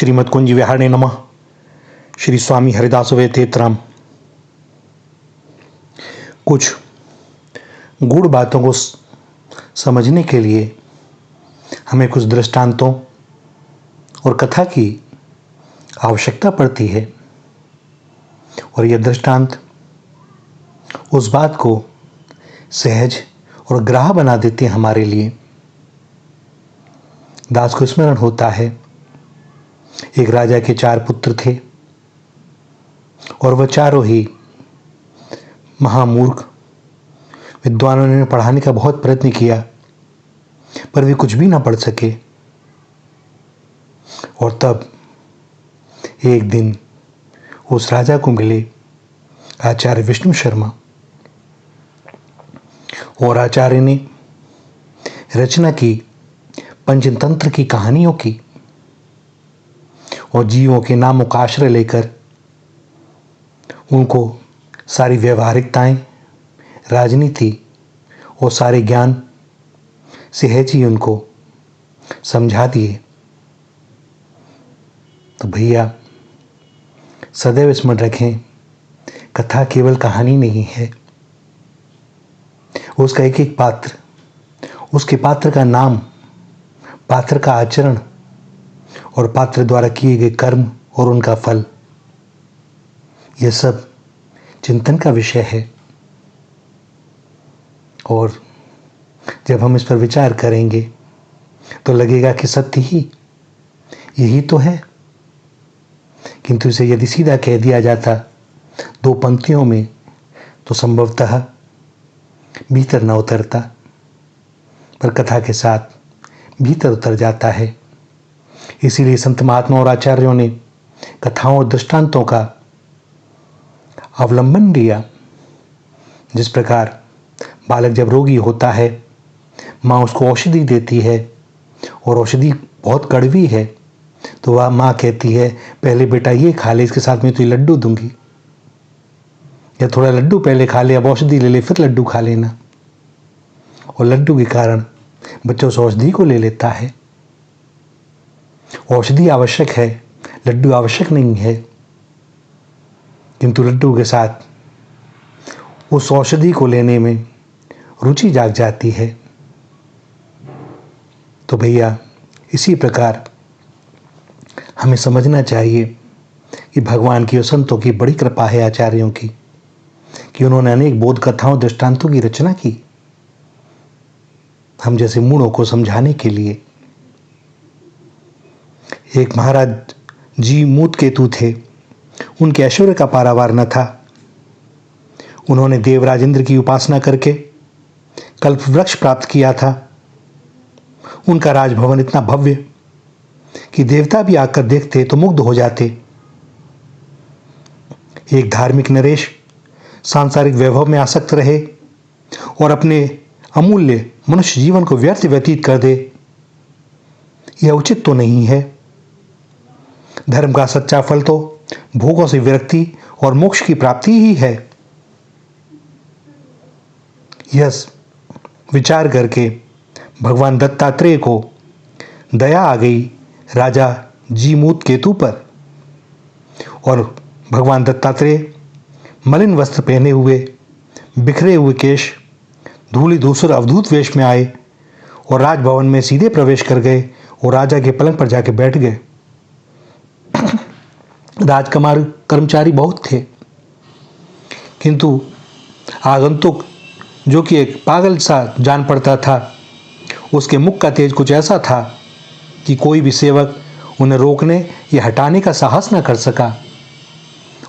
श्रीमद कुंज विहारणे नमः। श्री स्वामी हरिदास वेतेतराम। कुछ गूढ़ बातों को समझने के लिए हमें कुछ दृष्टांतों और कथा की आवश्यकता पड़ती है, और यह दृष्टांत उस बात को सहज और ग्राह्य बना देते हैं हमारे लिए। दास को स्मरण होता है, एक राजा के 4 पुत्र थे और वह चारों ही महामूर्ख। विद्वानों ने पढ़ाने का बहुत प्रयत्न किया पर वे कुछ भी ना पढ़ सके। और तब एक दिन उस राजा को मिले आचार्य विष्णु शर्मा, और आचार्य ने रचना की पंचतंत्र की कहानियों की, और जीवों के नामों का आश्रय लेकर उनको सारी व्यवहारिकताएं, राजनीति और सारे ज्ञान सहज ही उनको समझा दिए। तो भैया सदैव स्मरण रखें, कथा केवल कहानी नहीं है। उसका एक एक पात्र, उसके पात्र का नाम, पात्र का आचरण और पात्र द्वारा किए गए कर्म और उनका फल, यह सब चिंतन का विषय है। और जब हम इस पर विचार करेंगे तो लगेगा कि सत्य ही यही तो है। किंतु इसे यदि सीधा कह दिया जाता 2 पंक्तियों में तो संभवतः भीतर न उतरता, पर कथा के साथ भीतर उतर जाता है। इसीलिए संत महात्मा और आचार्यों ने कथाओं और दृष्टांतों का अवलंबन लिया। जिस प्रकार बालक जब रोगी होता है, माँ उसको औषधि देती है और औषधि बहुत कड़वी है, तो वह माँ कहती है पहले बेटा ये खा ले, इसके साथ में तुझे लड्डू दूंगी, या थोड़ा लड्डू पहले खा ले, अब औषधि ले ले, फिर लड्डू खा लेना। और लड्डू के कारण बच्चा उस औषधि को ले लेता है। औषधि आवश्यक है, लड्डू आवश्यक नहीं है, किंतु लड्डू के साथ उस औषधि को लेने में रुचि जाग जाती है। तो भैया इसी प्रकार हमें समझना चाहिए कि भगवान की और संतों की बड़ी कृपा है, आचार्यों की, कि उन्होंने अनेक बोध कथाओं दृष्टांतों की रचना की हम जैसे मूढ़ों को समझाने के लिए। एक महाराज जी मूत केतु थे, उनके ऐश्वर्य का पारावार न था। उन्होंने देवराज इंद्र की उपासना करके कल्प वृक्ष प्राप्त किया था। उनका राजभवन इतना भव्य कि देवता भी आकर देखते तो मुग्ध हो जाते। एक धार्मिक नरेश सांसारिक वैभव में आसक्त रहे और अपने अमूल्य मनुष्य जीवन को व्यर्थ व्यतीत कर दे, यह उचित तो नहीं है। धर्म का सच्चा फल तो भोगों से विरक्ति और मोक्ष की प्राप्ति ही है। यह विचार करके भगवान दत्तात्रेय को दया आ गई राजा जीमूत केतु पर, और भगवान दत्तात्रेय मलिन वस्त्र पहने हुए, बिखरे हुए केश, धूलि धूसर अवधूत वेश में आए और राजभवन में सीधे प्रवेश कर गए और राजा के पलंग पर जाके बैठ गए। राजकुमार कर्मचारी बहुत थे, किंतु आगंतुक जो कि एक पागल सा जान पड़ता था, उसके मुख का तेज कुछ ऐसा था कि कोई भी सेवक उन्हें रोकने या हटाने का साहस न कर सका।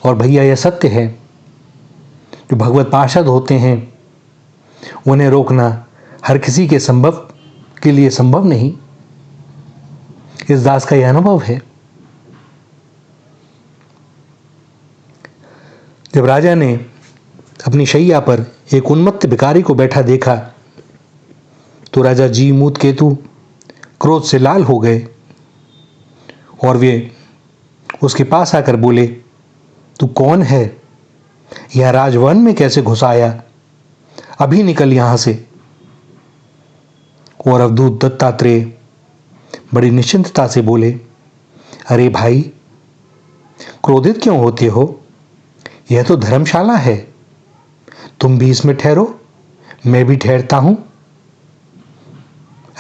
और भैया यह सत्य है, जो भगवत पार्षद होते हैं उन्हें रोकना हर किसी के लिए संभव नहीं। इस दास का यह अनुभव है। जब राजा ने अपनी शैया पर एक उन्मत्त भिखारी को बैठा देखा तो राजा जी मूत केतु क्रोध से लाल हो गए और वे उसके पास आकर बोले, तू कौन है? यह राजवन में कैसे घुस आया? अभी निकल यहां से। और अवधूत दत्तात्रेय बड़ी निश्चिंतता से बोले, अरे भाई, क्रोधित क्यों होते हो? यह तो धर्मशाला है। तुम भी इसमें ठहरो, मैं भी ठहरता हूं।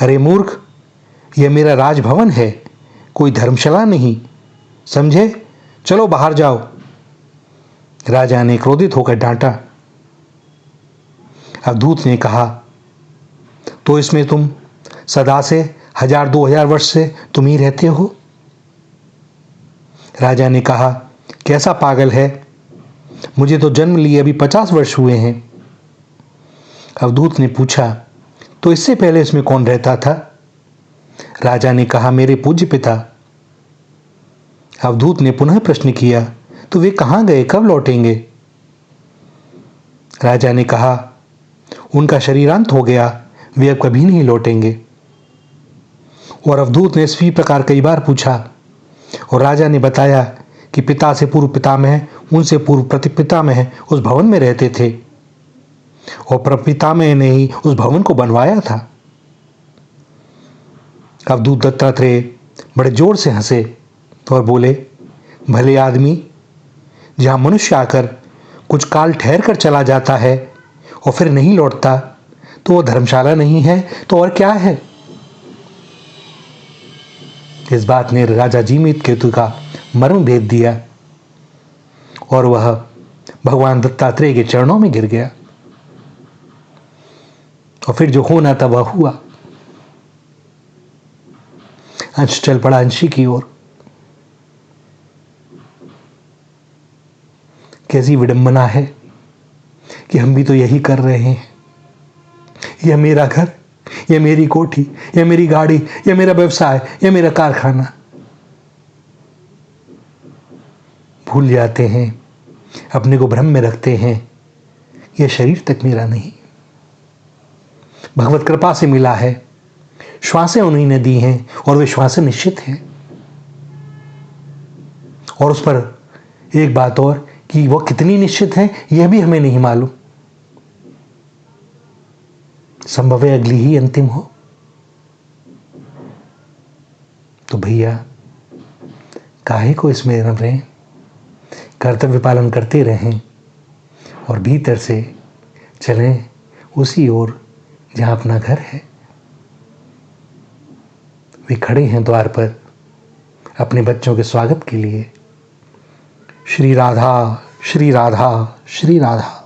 अरे मूर्ख, यह मेरा राजभवन है, कोई धर्मशाला नहीं, समझे? चलो बाहर जाओ। राजा ने क्रोधित होकर डांटा। अवधूत ने कहा, तो इसमें तुम सदा से 1000-2000 वर्ष से तुम ही रहते हो? राजा ने कहा, कैसा पागल है, मुझे तो जन्म लिए अभी 50 वर्ष हुए हैं। अवधूत ने पूछा, तो इससे पहले इसमें कौन रहता था? राजा ने कहा, मेरे पूज्य पिता। अवधूत ने पुनः प्रश्न किया, तो वे कहां गए, कब लौटेंगे? राजा ने कहा, उनका शरीरांत हो गया, वे अब कभी नहीं लौटेंगे। और अवधूत ने इसी प्रकार कई बार पूछा, और राजा ने बताया कि पिता से पूर्व पितामह, उनसे पूर्व प्रतिपितामह उस भवन में रहते थे, और प्रपितामह ने ही उस भवन को बनवाया था। अवधूत दत्तात्रेय बड़े जोर से हंसे और बोले, भले आदमी, जहां मनुष्य आकर कुछ काल ठहर कर चला जाता है और फिर नहीं लौटता, तो वो धर्मशाला नहीं है तो और क्या है? इस बात ने राजा जीमित केतु का मर्म भेद दिया और वह भगवान दत्तात्रेय के चरणों में गिर गया। और फिर जो होना था वह हुआ। अंश चल पड़ा अंशी की ओर। कैसी विडंबना है कि हम भी तो यही कर रहे हैं। यह मेरा घर, यह मेरी कोठी, यह मेरी गाड़ी, यह मेरा व्यवसाय, यह मेरा कारखाना। भूल जाते हैं, अपने को भ्रम में रखते हैं, यह शरीर तक मेरा नहीं, भगवत कृपा से मिला है। श्वासें उन्हीं ने दी हैं और वे श्वासें निश्चित हैं। और उस पर एक बात और कि वह कितनी निश्चित है यह भी हमें नहीं मालूम। संभव है अगली ही अंतिम हो। तो भैया, काहे को इसमें रम रहे, कर्तव्य पालन करते रहें और भीतर से चलें उसी ओर जहां अपना घर है। वे खड़े हैं द्वार पर अपने बच्चों के स्वागत के लिए। श्री राधा, श्री राधा, श्री राधा।